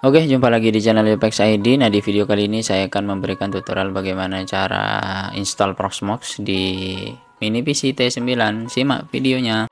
Oke, jumpa lagi di channel Upex ID. Nah, di video kali ini saya akan memberikan tutorial bagaimana cara install Proxmox di mini PC T9. Simak videonya.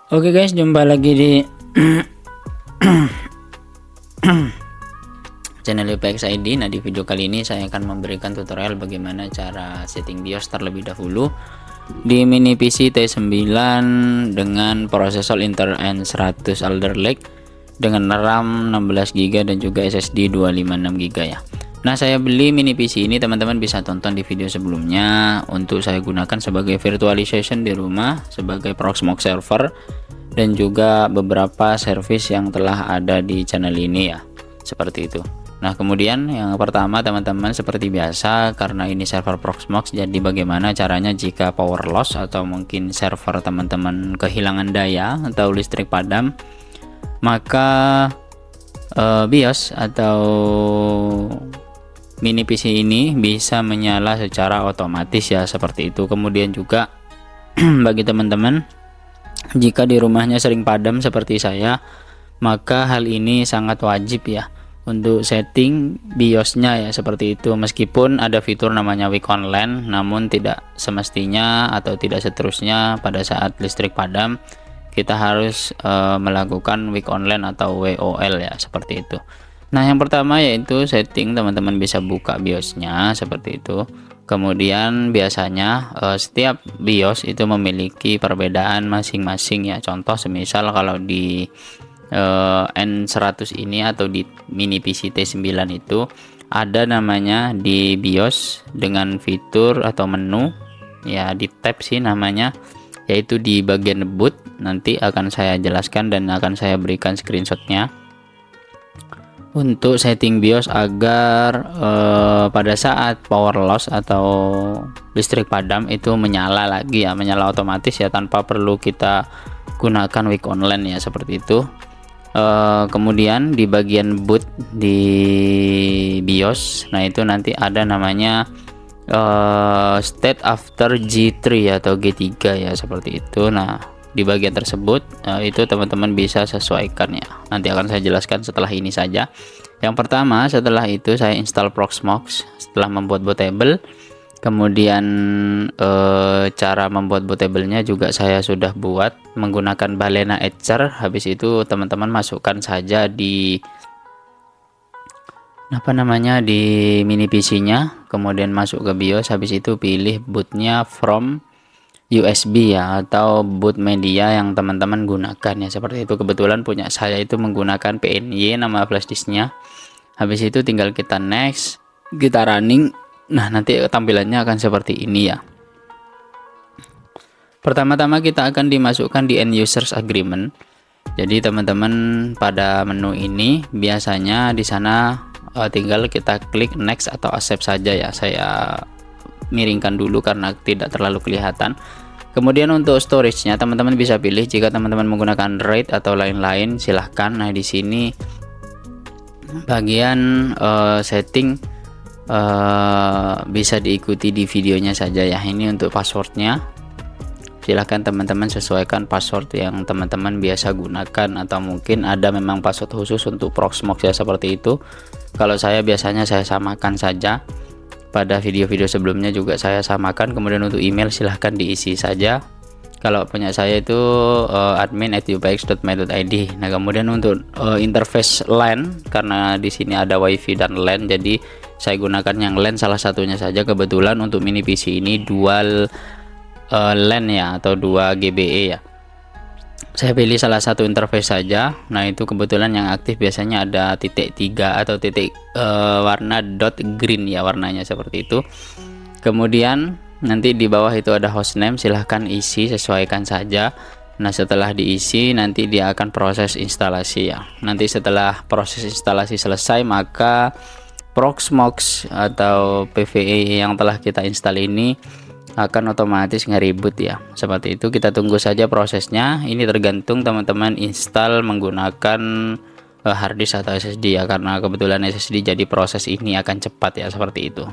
Oke guys, jumpa lagi di channel Upex ID. Nah, di video kali ini saya akan memberikan tutorial bagaimana cara setting BIOS terlebih dahulu di mini PC T9 dengan prosesor Intel N100 Alder Lake dengan RAM 16GB dan juga SSD 256GB ya. Nah, saya beli mini PC ini, teman-teman bisa tonton di video sebelumnya, untuk saya gunakan sebagai virtualization di rumah, sebagai Proxmox server, dan juga beberapa service yang telah ada di channel ini ya, seperti itu. Nah, kemudian yang pertama teman-teman, seperti biasa, karena ini server Proxmox, jadi bagaimana caranya jika power loss atau mungkin server teman-teman kehilangan daya atau listrik padam, maka BIOS atau mini PC ini bisa menyala secara otomatis ya, seperti itu. Kemudian juga bagi teman-teman jika di rumahnya sering padam seperti saya, maka hal ini sangat wajib ya untuk setting BIOS-nya ya, seperti itu. Meskipun ada fitur namanya Week Online, namun tidak semestinya atau tidak seterusnya pada saat listrik padam kita harus melakukan Week Online atau WOL ya, seperti itu. Nah, yang pertama yaitu setting, teman-teman bisa buka BIOS-nya seperti itu. Kemudian biasanya setiap BIOS itu memiliki perbedaan masing-masing ya. Contoh semisal kalau di N100 ini atau di mini PC T9 itu ada namanya di BIOS dengan fitur atau menu ya, di tab sih namanya, yaitu di bagian boot. Nanti akan saya jelaskan dan akan saya berikan screenshotnya untuk setting BIOS agar pada saat power loss atau listrik padam itu menyala lagi ya, menyala otomatis ya, tanpa perlu kita gunakan Week Online ya, seperti itu. Kemudian di bagian boot di BIOS, nah itu nanti ada namanya state after G3 atau G3 ya, seperti itu. Nah, di bagian tersebut itu teman-teman bisa sesuaikan ya, nanti akan saya jelaskan setelah ini saja. Yang pertama, setelah itu saya install Proxmox setelah membuat bootable. Kemudian cara membuat bootablenya juga saya sudah buat menggunakan Balena Etcher. Habis itu teman-teman masukkan saja di di mini PC-nya, kemudian masuk ke BIOS. Habis itu pilih bootnya from USB ya, atau boot media yang teman-teman gunakan ya, seperti itu. Kebetulan punya saya itu menggunakan PNY nama flash disknya. Habis itu tinggal kita next, kita running. Nah, nanti tampilannya akan seperti ini ya. Pertama-tama kita akan dimasukkan di end users agreement. Jadi teman-teman pada menu ini biasanya di sana tinggal kita klik next atau accept saja ya. Saya miringkan dulu karena tidak terlalu kelihatan. Kemudian untuk storage-nya teman-teman bisa pilih, jika teman-teman menggunakan RAID atau lain-lain silahkan. Nah, di sini bagian setting bisa diikuti di videonya saja ya. Ini untuk passwordnya, silahkan teman-teman sesuaikan password yang teman-teman biasa gunakan, atau mungkin ada memang password khusus untuk Proxmox ya, seperti itu. Kalau saya biasanya saya samakan saja, pada video-video sebelumnya juga saya samakan. Kemudian untuk email silahkan diisi saja. Kalau punya saya itu admin@upex.my.id. Nah, kemudian untuk interface LAN, karena di sini ada WiFi dan LAN, jadi saya gunakan yang LAN salah satunya saja. Kebetulan untuk mini PC ini dual LAN ya, atau 2 GBE ya. Saya pilih salah satu interface saja. Nah, itu kebetulan yang aktif biasanya ada titik 3 atau titik warna dot green ya, warnanya seperti itu. Kemudian nanti di bawah itu ada hostname, silahkan isi, sesuaikan saja. Nah, setelah diisi nanti dia akan proses instalasi ya. Nanti setelah proses instalasi selesai, maka Proxmox atau PVE yang telah kita install ini akan otomatis nge-reboot ya, seperti itu. Kita tunggu saja prosesnya. Ini tergantung teman-teman install menggunakan hard disk atau SSD ya, karena kebetulan SSD jadi proses ini akan cepat ya, seperti itu.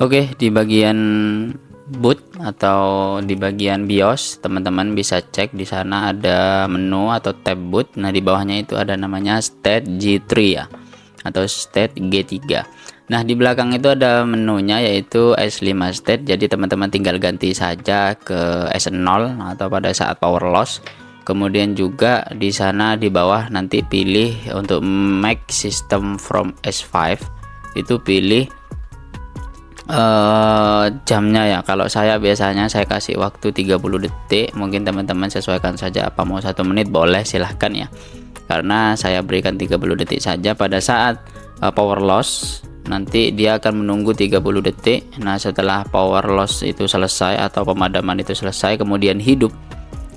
Oke, di bagian boot atau di bagian BIOS, teman-teman bisa cek di sana ada menu atau tab boot. Nah, di bawahnya itu ada namanya state G3 ya, atau state G3. Nah, di belakang itu ada menunya yaitu S5 state. Jadi teman-teman tinggal ganti saja ke S0 atau pada saat power loss. Kemudian juga di sana di bawah nanti pilih untuk make system from S5, itu pilih jamnya ya. Kalau saya biasanya saya kasih waktu 30 detik, mungkin teman-teman sesuaikan saja, apa mau 1 menit boleh, silahkan ya, karena saya berikan 30 detik saja. Pada saat power loss nanti dia akan menunggu 30 detik. Nah, setelah power loss itu selesai atau pemadaman itu selesai kemudian hidup,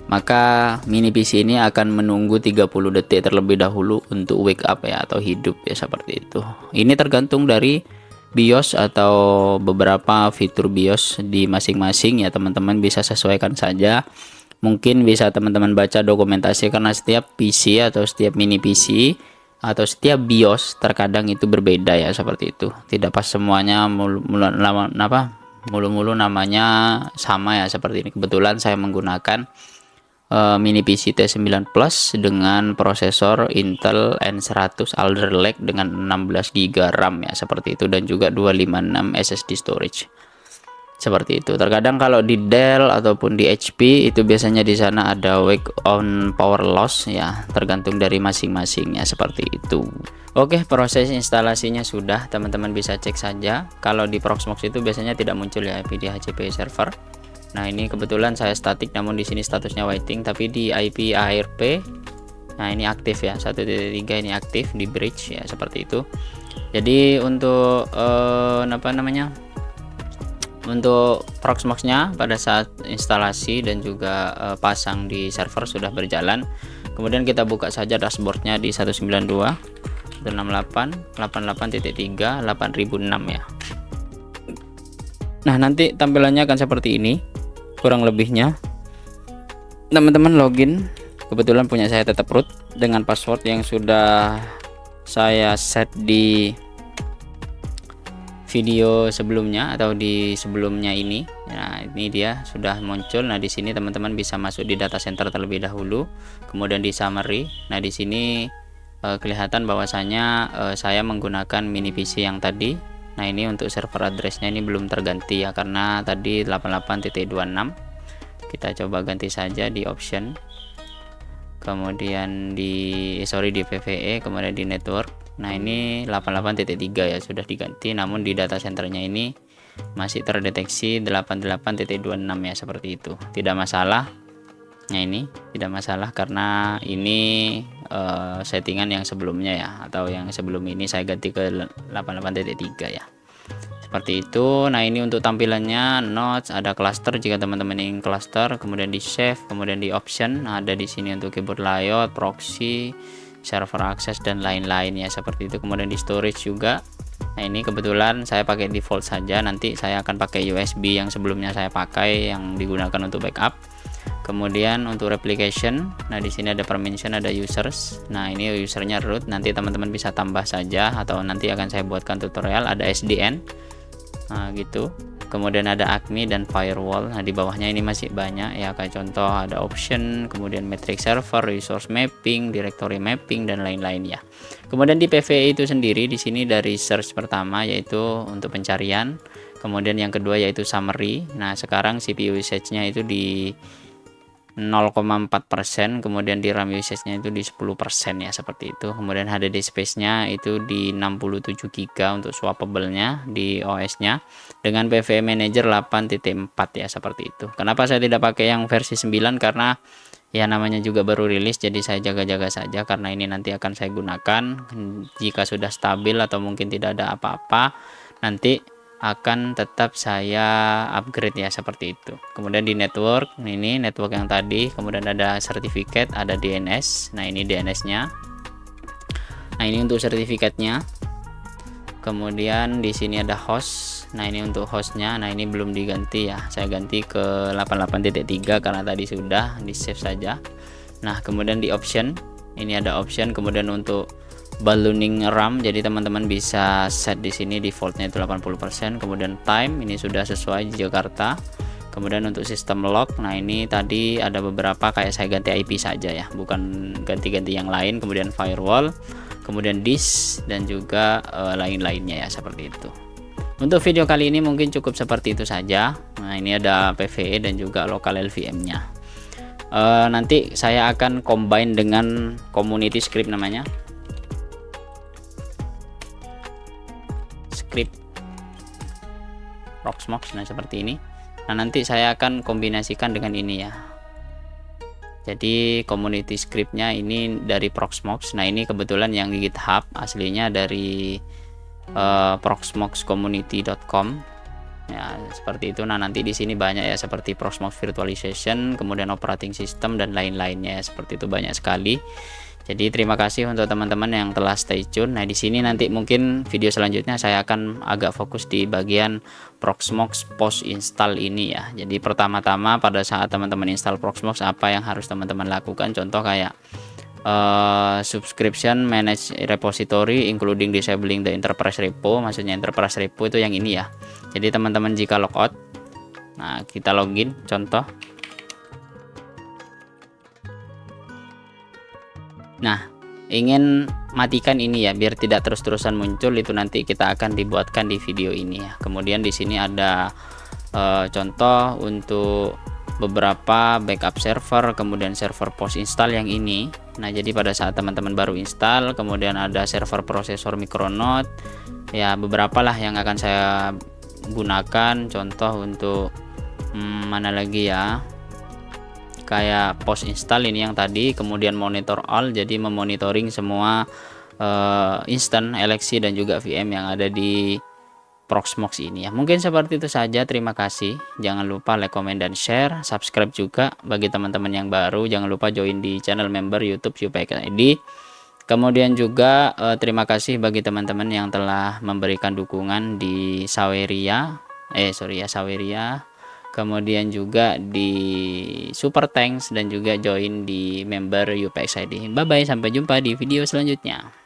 maka mini PC ini akan menunggu 30 detik terlebih dahulu untuk wake up ya, atau hidup ya, seperti itu. Ini tergantung dari BIOS atau beberapa fitur BIOS di masing-masing ya, teman-teman bisa sesuaikan saja. Mungkin bisa teman-teman baca dokumentasi, karena setiap PC atau setiap mini PC atau setiap BIOS terkadang itu berbeda ya, seperti itu. Tidak pas semuanya mulu-mulu namanya sama ya, seperti ini. Kebetulan saya menggunakan mini PC T9 Plus dengan prosesor Intel N100 Alder Lake dengan 16 GB RAM ya, seperti itu, dan juga 256 SSD storage, seperti itu. Terkadang kalau di Dell ataupun di HP itu biasanya di sana ada wake on power loss ya, tergantung dari masing-masingnya, seperti itu. Oke, proses instalasinya sudah, teman-teman bisa cek saja. Kalau di Proxmox itu biasanya tidak muncul ya IP DHCP server. Nah, ini kebetulan saya statik, namun di sini statusnya waiting, tapi di IP ARP nah ini aktif ya, 1.3 ini aktif di bridge ya, seperti itu. Jadi untuk Untuk Proxmox-nya pada saat instalasi dan juga pasang di server sudah berjalan. Kemudian kita buka saja dashboardnya di 192.168.88.3 8006 ya. Nah, nanti tampilannya akan seperti ini kurang lebihnya. Teman-teman login, kebetulan punya saya tetap root dengan password yang sudah saya set di video sebelumnya atau di sebelumnya ini. Nah, ini dia sudah muncul. Nah, di sini teman-teman bisa masuk di data center terlebih dahulu, kemudian di summary. Nah, di sini kelihatan bahwasanya saya menggunakan mini PC yang tadi. Nah, ini untuk server addressnya ini belum terganti ya, karena tadi 88.26. Kita coba ganti saja di option, kemudian di PVE, kemudian di network. Nah, ini 88.3 ya, sudah diganti, namun di data centernya ini masih terdeteksi 88.26 ya, seperti itu. Tidak masalah. Nah, ini tidak masalah karena ini settingan yang sebelumnya ya, atau yang sebelum ini saya ganti ke 88.3 ya, seperti itu. Nah, ini untuk tampilannya nodes, ada cluster jika teman-teman ingin cluster, kemudian di save, kemudian di option. Nah, ada di sini untuk keyboard layout, proxy, server access dan lain-lain ya, seperti itu. Kemudian di storage juga. Nah, ini kebetulan saya pakai default saja, nanti saya akan pakai USB yang sebelumnya saya pakai yang digunakan untuk backup. Kemudian untuk replication, nah di sini ada permission, ada users. Nah, ini usernya root, nanti teman-teman bisa tambah saja atau nanti akan saya buatkan tutorial. Ada SDN, nah gitu. Kemudian ada ACME dan firewall. Nah, di bawahnya ini masih banyak ya, kayak contoh ada option, kemudian metric server, resource mapping, directory mapping dan lain-lain ya. Kemudian di PVE itu sendiri, di sini dari search pertama yaitu untuk pencarian, kemudian yang kedua yaitu summary. Nah, sekarang CPU usage-nya itu di 0,4%, kemudian di RAM usage-nya itu di 10% ya, seperti itu. Kemudian HDD space-nya itu di 67 GB untuk swappable-nya di OS-nya dengan PVE Manager 8.4 ya, seperti itu. Kenapa saya tidak pakai yang versi 9? Karena ya namanya juga baru rilis, jadi saya jaga-jaga saja karena ini nanti akan saya gunakan. Jika sudah stabil atau mungkin tidak ada apa-apa, nanti akan tetap saya upgrade ya, seperti itu. Kemudian di network, ini network yang tadi, kemudian ada sertifikat, ada DNS. Nah, ini DNS-nya. Nah, ini untuk sertifikatnya. Kemudian di sini ada host. Nah, ini untuk hostnya. Nah, ini belum diganti ya, saya ganti ke 88.3 karena tadi sudah di save saja. Nah, kemudian di option, ini ada option, kemudian untuk ballooning RAM, jadi teman-teman bisa set di sini defaultnya itu 80%. Kemudian time, ini sudah sesuai di Jakarta. Kemudian untuk sistem log, nah ini tadi ada beberapa kayak saya ganti IP saja ya, bukan ganti-ganti yang lain. Kemudian firewall, kemudian disk dan juga lain-lainnya ya, seperti itu. Untuk video kali ini mungkin cukup seperti itu saja. Nah, ini ada PVE dan juga local LVM-nya. Nanti saya akan combine dengan community script namanya. Script Proxmox, nah seperti ini. Nah, nanti saya akan kombinasikan dengan ini ya. Jadi community scriptnya ini dari Proxmox. Nah, ini kebetulan yang di GitHub aslinya dari proxmoxcommunity.com ya, seperti itu. Nah, nanti di sini banyak ya, seperti Proxmox virtualization, kemudian operating system dan lain-lainnya ya, seperti itu, banyak sekali. Jadi terima kasih untuk teman-teman yang telah stay tune. Nah, di sini nanti mungkin video selanjutnya saya akan agak fokus di bagian Proxmox post install ini ya. Jadi pertama-tama pada saat teman-teman install Proxmox, apa yang harus teman-teman lakukan? Contoh kayak subscription, manage repository, including disabling the enterprise repo. Maksudnya enterprise repo itu yang ini ya. Jadi teman-teman jika logout, nah kita login contoh. Nah, ingin matikan ini ya biar tidak terus-terusan muncul, itu nanti kita akan dibuatkan di video ini ya. Kemudian di sini ada contoh untuk beberapa backup server, kemudian server post install yang ini. Nah, jadi pada saat teman-teman baru install, kemudian ada server prosesor Micronaut ya, beberapa lah yang akan saya gunakan. Contoh untuk mana lagi ya, kayak post install ini yang tadi, kemudian monitor all, jadi memonitoring semua instant, LXC dan juga VM yang ada di Proxmox ini ya. Mungkin seperti itu saja, terima kasih. Jangan lupa like, comment, dan share. Subscribe juga bagi teman-teman yang baru. Jangan lupa join di channel member YouTube UPX ID. Kemudian juga terima kasih bagi teman-teman yang telah memberikan dukungan di Saweria. Saweria. Kemudian juga di Super Thanks dan juga join di member UPX ID. Bye bye, sampai jumpa di video selanjutnya.